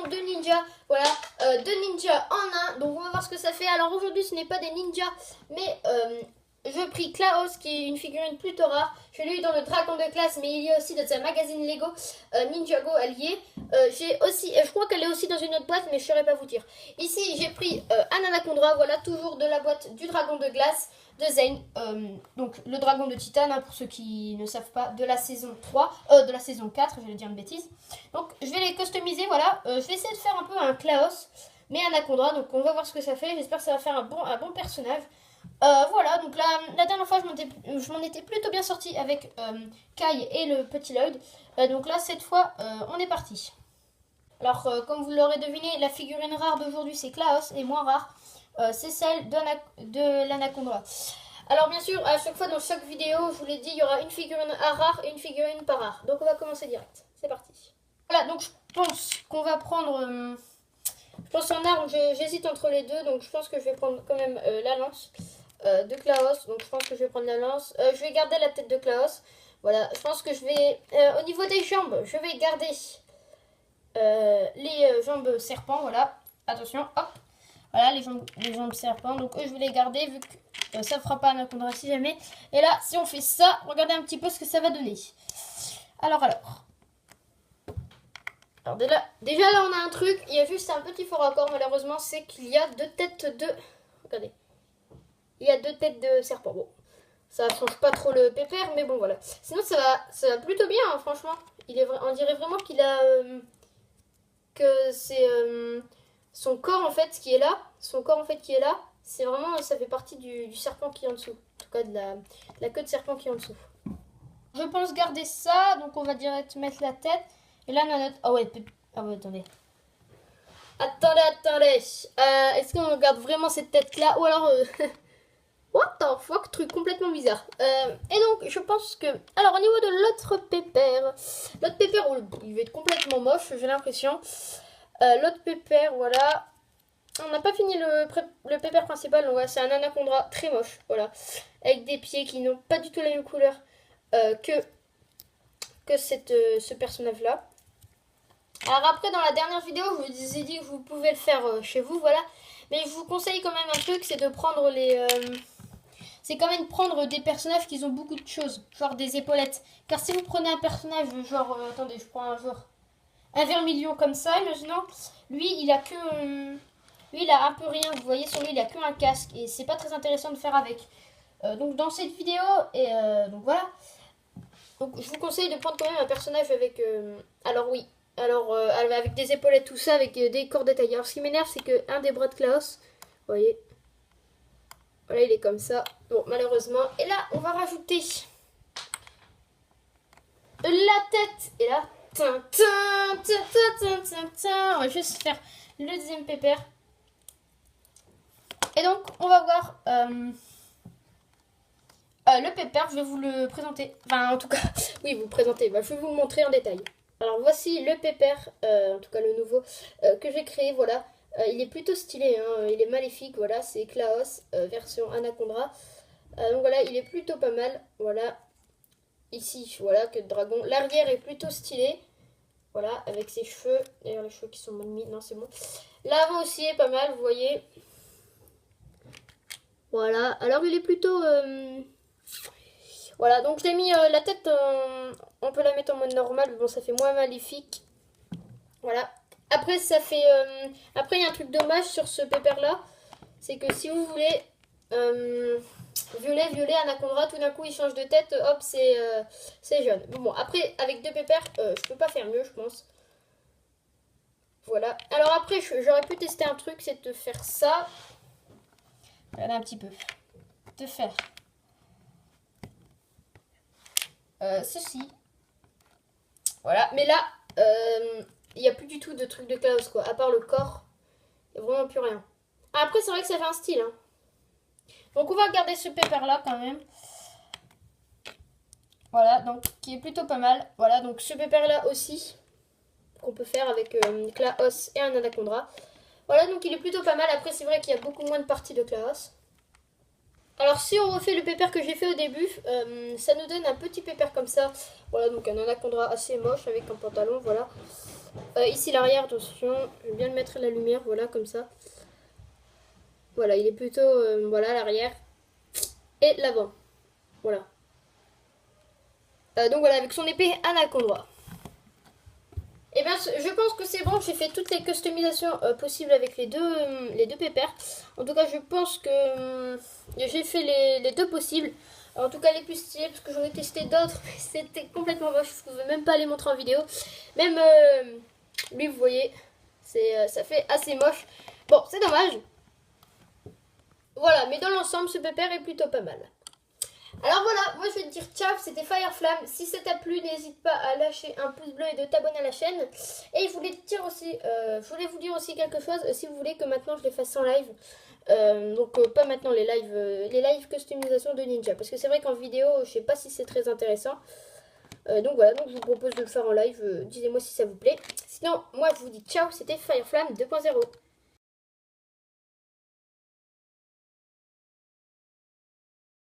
de ninja. Voilà, deux ninjas en un. Donc on va voir ce que ça fait. Alors aujourd'hui ce n'est pas des ninjas, mais je pris Klaus qui est une figurine plutôt rare. Je l'ai eu dans le dragon de classe, mais il y a aussi dans un magazine Lego Ninjago allié. J'ai aussi, je crois qu'elle est aussi dans une autre boîte, mais je ne saurais pas vous dire. Ici j'ai pris un Anaconda, voilà, toujours de la boîte du dragon de glace de Zane, donc le dragon de Titane, hein, pour ceux qui ne savent pas, de la saison 3, de la saison 4, je vais dire une bêtise. Donc je vais les customiser, voilà, je vais essayer de faire un peu un Klaus, mais Anaconda, donc on va voir ce que ça fait, j'espère que ça va faire un bon personnage. Voilà, donc la dernière fois je m'en étais plutôt bien sortie avec Kai et le petit Lloyd, donc là cette fois on est parti. Alors comme vous l'aurez deviné, la figurine rare d'aujourd'hui c'est Klaus, et moins rare c'est celle de l'Anaconda. Alors bien sûr, à chaque fois dans chaque vidéo, je vous l'ai dit, il y aura une figurine rare et une figurine pas rare. Donc on va commencer direct. C'est parti. Voilà, donc je pense qu'on va prendre... je pense en arme, j'hésite entre les deux. Donc je pense que je vais prendre quand même la lance de Klaus. Donc je pense que je vais prendre la lance. Je vais garder la tête de Klaus. Voilà, je pense que je vais... au niveau des jambes, je vais garder les jambes serpents. Voilà, attention, hop. Voilà, les jambes serpents. Donc eux, je vais les garder vu que ça ne fera pas Anaconda si jamais. Et là, si on fait ça, regardez un petit peu ce que ça va donner. Alors. Alors déjà là, on a un truc. Il y a juste un petit faux raccord, malheureusement. C'est qu'il y a deux têtes de... Regardez. Il y a deux têtes de serpent. Bon, ça change pas trop le pépère, mais bon, voilà. Sinon, ça va plutôt bien, hein, franchement. On dirait vraiment qu'il a... que c'est... son corps en fait qui est là, c'est vraiment, ça fait partie du serpent qui est en dessous. En tout cas de la queue de serpent qui est en dessous. Je pense garder ça, donc on va direct mettre la tête. Et là on a notre... Ah ouais, attendez. Attendez. Est-ce qu'on garde vraiment cette tête là? Ou alors... What the fuck, truc complètement bizarre. Et donc je pense que... Alors au niveau de l'autre pépère, il va être complètement moche, j'ai l'impression. L'autre pépère, voilà. On n'a pas fini le pépère principal, donc voilà, c'est un Anaconda très moche, voilà. Avec des pieds qui n'ont pas du tout la même couleur que ce personnage-là. Alors après, dans la dernière vidéo, je vous ai dit que vous pouvez le faire chez vous, voilà. Mais je vous conseille quand même un truc, c'est de prendre c'est quand même prendre des personnages qui ont beaucoup de choses, genre des épaulettes. Car si vous prenez un personnage genre... attendez, je prends un genre... Un vermilion comme ça, imaginons. Lui, il a que... lui, il a un peu rien. Vous voyez, sur lui, il a que un casque. Et c'est pas très intéressant de faire avec. Donc, dans cette vidéo... Et donc, voilà. Donc, je vous conseille de prendre quand même un personnage avec... alors, oui. Alors, avec des épaulettes, tout ça, avec des corps détaillés. Alors, ce qui m'énerve, c'est qu'un des bras de Klaus... Vous voyez. Voilà, il est comme ça. Bon, malheureusement. Et là, on va rajouter... la tête. Et là... On va juste faire le deuxième pépère. Et donc, on va voir le pépère. Je vais vous le présenter. Enfin, en tout cas, oui, vous présenter. Je vais vous le montrer en détail. Alors, voici le pépère, en tout cas le nouveau, que j'ai créé. Voilà. Il est plutôt stylé. Hein, il est maléfique. Voilà, c'est Klaus, version Anaconda. Donc, voilà, il est plutôt pas mal. Voilà. Ici, voilà, que de dragon. L'arrière est plutôt stylé. Voilà, avec ses cheveux. D'ailleurs, les cheveux qui sont mal mis. Non, c'est bon. L'avant aussi est pas mal, vous voyez. Voilà. Alors, il est plutôt... Voilà, donc je l'ai mis la tête... on peut la mettre en mode normal. Mais bon, ça fait moins maléfique. Voilà. Après, ça fait... Après, il y a un truc dommage sur ce pépère-là. C'est que si vous voulez... violet, Anaconda, tout d'un coup il change de tête, hop, c'est jaune. Bon, après, avec deux pépères, je peux pas faire mieux, je pense. Voilà. Alors après, j'aurais pu tester un truc, c'est de faire ça. Regardez un petit peu. De faire ceci. Voilà. Mais là, il n'y a plus du tout de truc de Klaus, quoi. À part le corps, il n'y a vraiment plus rien. Après, c'est vrai que ça fait un style, hein. Donc on va garder ce pépère là quand même. Voilà, donc qui est plutôt pas mal. Voilà, donc ce pépère là aussi qu'on peut faire avec Klaus et un Anaconda. Voilà, donc il est plutôt pas mal. Après c'est vrai qu'il y a beaucoup moins de parties de Klaus. Alors si on refait le pépère que j'ai fait au début, ça nous donne un petit pépère comme ça. Voilà, donc un Anaconda assez moche avec un pantalon, voilà. Ici l'arrière, attention, je vais bien le mettre à la lumière, voilà, comme ça. Voilà, il est plutôt, voilà, l'arrière. Et l'avant, voilà. Donc voilà, avec son épée anaconda. Et bien, je pense que c'est bon, j'ai fait toutes les customisations possibles avec les deux pépères. En tout cas, je pense que j'ai fait les deux possibles. En tout cas, les plus stylés, parce que j'en ai testé d'autres, mais c'était complètement moche, je ne pouvais même pas les montrer en vidéo. Même lui, vous voyez, ça fait assez moche. Bon, c'est dommage. Voilà, mais dans l'ensemble, ce pépère est plutôt pas mal. Alors voilà, moi je vais te dire ciao, c'était Fireflam. Si ça t'a plu, n'hésite pas à lâcher un pouce bleu et de t'abonner à la chaîne. Et je voulais vous dire aussi quelque chose, si vous voulez que maintenant je les fasse en live. Donc pas maintenant les lives customisation de Ninja. Parce que c'est vrai qu'en vidéo, je sais pas si c'est très intéressant. Donc voilà, donc je vous propose de le faire en live. Dites-moi si ça vous plaît. Sinon, moi je vous dis ciao, c'était Fireflam 2.0.